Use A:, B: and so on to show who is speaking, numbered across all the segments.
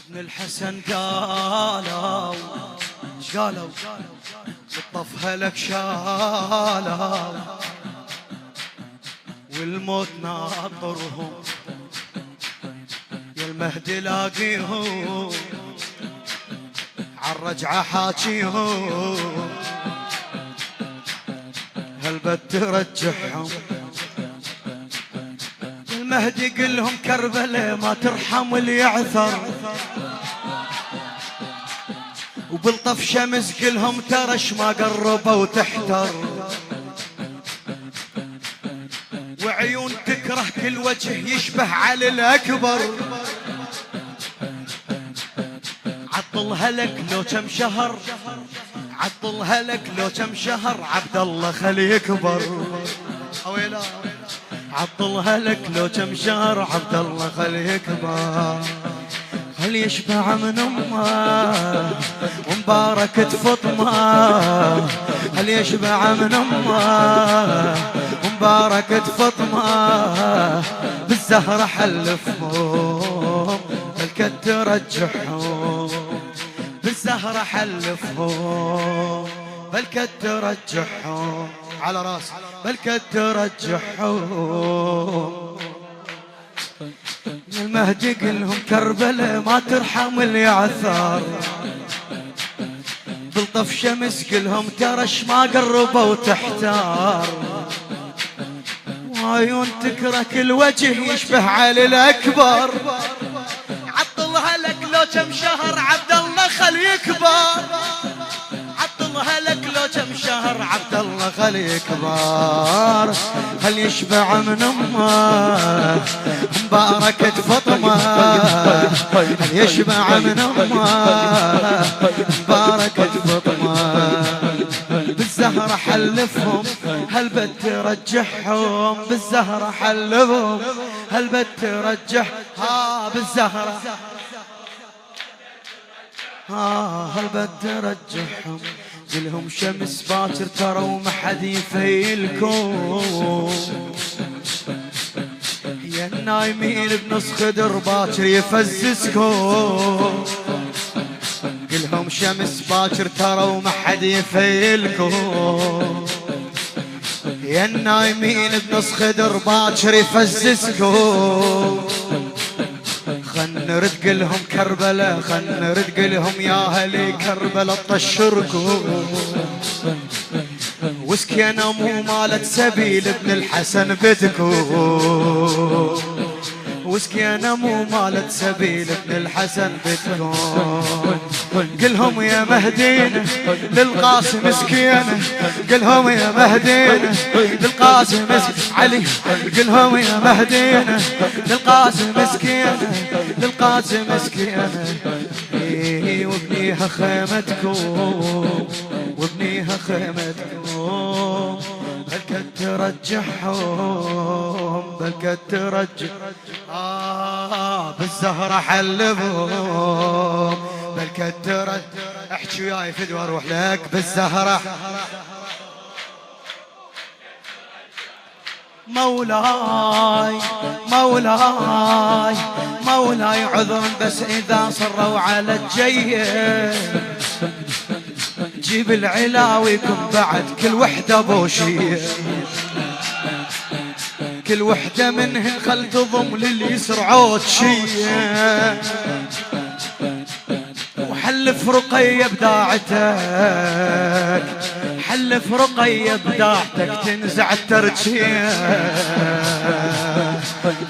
A: ابن الحسن قالوا قالوا بالطفها لك شالوا والموت ناطرهم يا المهدي لاقيهم عالرجعة حاجيهم هل بترجعهم المهدي قلهم كربلاء ما ترحم اللي يعثر وبالطف شمس قلهم ترش ما قربوا تحتر وعيون تكره كل وجه يشبه علي الأكبر عطلها لك لو كم شهر عطلها لك لو كم شهر عبد الله خلي يكبر اويلا عطلها لك لو كم شهر عبد الله خلي يكبر خلي يشبع من امه ومباركة فاطمه خلي يشبع من امه ومباركة فاطمه بالزهره حلفهم الكد ترجعهم بالزهره حلفهم بالكد ترجعهم على راس بالكد ترجعهم المهدي قلهم كربلاء ما ترحم اللي عثار بالطف شمس قلهم ترش ما قربوا تحتار وعيون تكره كل وجه يشبه علي الأكبر عطلها لك لو كم شهر عبد الله خلي يكبر عطلها لك لو كم شهر عبد الله خلي يكبر خلي يشبع من امه مباركة فاطمه خلي يشبع من امه مباركة فاطمه بالزهره حلفهم هل بترجعهم بالزهره حلفهم هل بترجع بالزهره هل بترجعهم قلهم شمس باكر ترى وما حد يفيلكم يا النايمين بنص خدر باكر يفززكم قلهم شمس باكر ترى وما حد يفيلكم يا النايمين بنص خدر باكر يفززكم خن نرد قلهم كربلاء خن نرد قلهم يا هلي كربلاء طشركم وسكينة مو مالت سبيل ابن الحسن بدكم وسكينة مو مالت سبيل ابن الحسن بدكم قلهم يا مهدينا للقاسم سكينة قلهم يا مهدينا للقاسم علي قلهم يا مهدينا للقاسم سكينة للقاسم سكينة وابنيها خيمتكم وابنيها خيمتكم بلكد ترجعهم بلكد ترجع بالزهرة حلبهم بلكد ترجع احكي وياي فدوى اروح لك بالزهرة مولاي مولاي مولاي عذرا بس اذا صروا على الجيه جيب العلاويكم بعد كل وحده بوشيه كل وحده منهن خل تضم لليسر عود شيه وحلف رقيه بداعتك حلف رقيه بداعتك تنزع الترجيه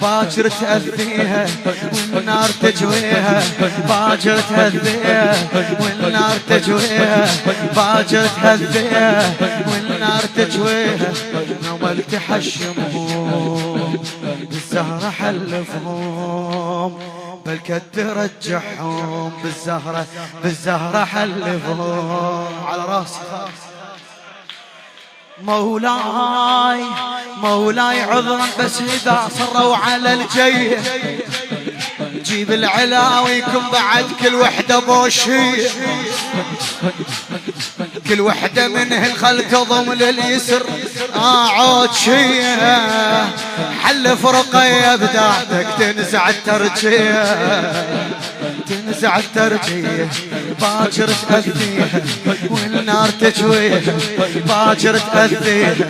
A: باكر تأذيها والنار تجويها باكر تهذيها والنار تجويها باكر تهذيها والنار تجويها نوال تحشمهم بالزهرة حلفهم بلكد ترجعهم بالزهرة بالزهرة حلفهم على راسي مولاي مولاي عذرا بس إذا صروا على الجيه جيب العلاويكم بعد كل وحدة بوشية كل وحدة منهن خل تضم لليسر عود شيه حلف رقية بداعتك تنزع الترجية سعد ترجيه باكر تأذيها والنار تجويها باكر تأذيها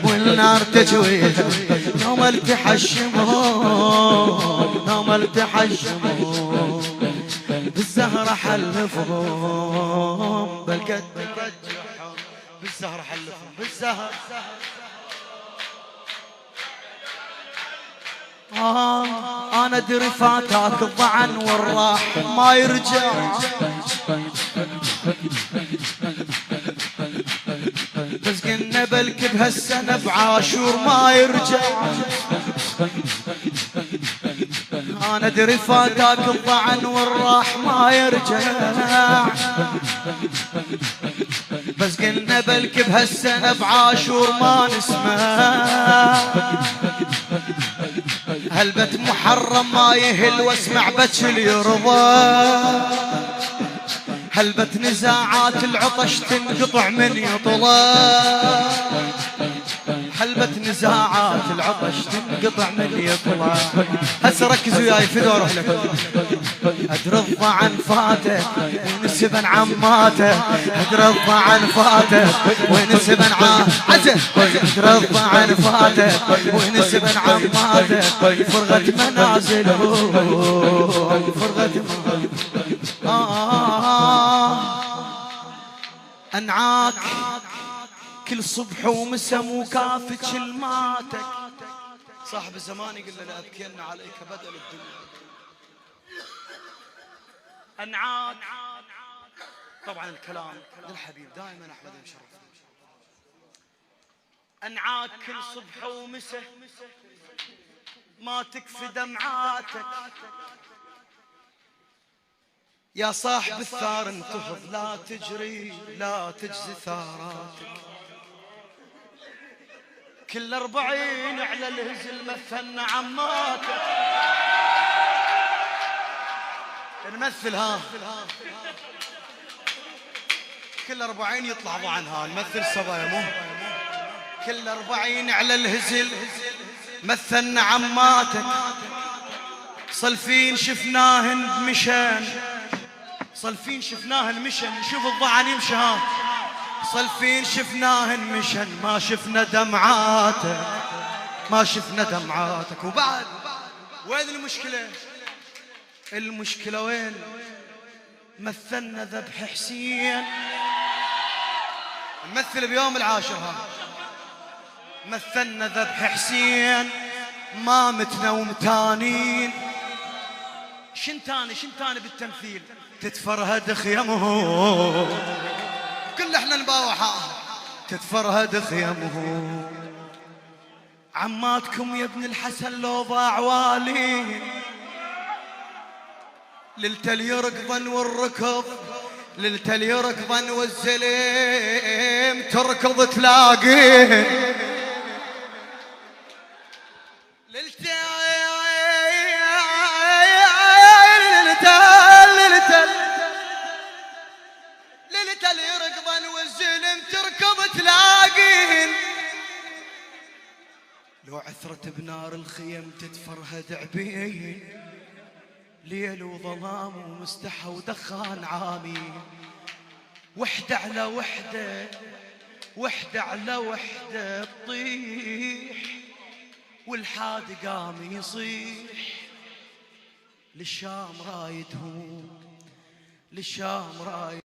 A: والنار تجويها يوم التحشمون يوم التحشمون بالزهرة حلفهم بالقد رجعهم بالزهرة حلفهم بالزهرة أنا أدري فاتاك الضعن والراح ما يرجع بس قلنا بلك بهالسنة بعاشور ما يرجع أنا أدري فاتاك الضعن والراح ما يرجع بس قلنا بلك بهالسنة بعاشور ما نسمع هلبت محرم ما يهل واسمع بك اليرضى هلبت نزاعات العطش تنقطع من يطلع هلبت نزاعات العطش تنقطع من يطلع هسه ركزوا وياي فدوى اروح لك ادري الضعن فاتك ونسبا عماته ادري الضعن فاتك ونسبا عماته ادري الضعن فاتك ونسبا عماته فرغت منازلهم فرغت انعاك كل صبح ومسا مكافئ كلماتك صاحب الزمان يقول له لا أبكين عليك بدل الدنيا أنعاك طبعا الكلام للحبيب دائما أحمد مشرف أنعاك كل صبح ومسا ما تكفي دمعاتك يا صاحب الثار انتهض لا تجري لا تجزي ثاراتك كل 40 على الهزل مثلن عماتك نمثل ها كل 40 يطلع ضعن ها نمثل صبايا مو كل 40 على الهزل مثلن عماتك صلفين شفناهن بمشان صلفين شفناهن مشن نشوف الضعن يمشي ها صلفين شفناهن مشن ما شفنا دمعاتك ما شفنا دمعاتك وبعد وين المشكلة المشكلة وين مثلنا ذبح حسين نمثل بيوم العاشر ها مثلنا ذبح حسين ما متنا ومتانين شنتاني بالتمثيل تتفرهد خيمه كل احنا نباوحها تتفرهد خيمه عماتكم يا ابن الحسن لو ضاع والي للتل يركضن والركض للتل يركضن والزليم تركض تلاقيه للتل يركضن والزلم تركض تلاقين لو عثرت بنار الخيم تتفرهد عبين ليل وظلام ومستحى ودخان عامي وحدة على وحدة وحدة على وحدة تطيح والحاد قام يصيح للشام رايدهم للشام رايد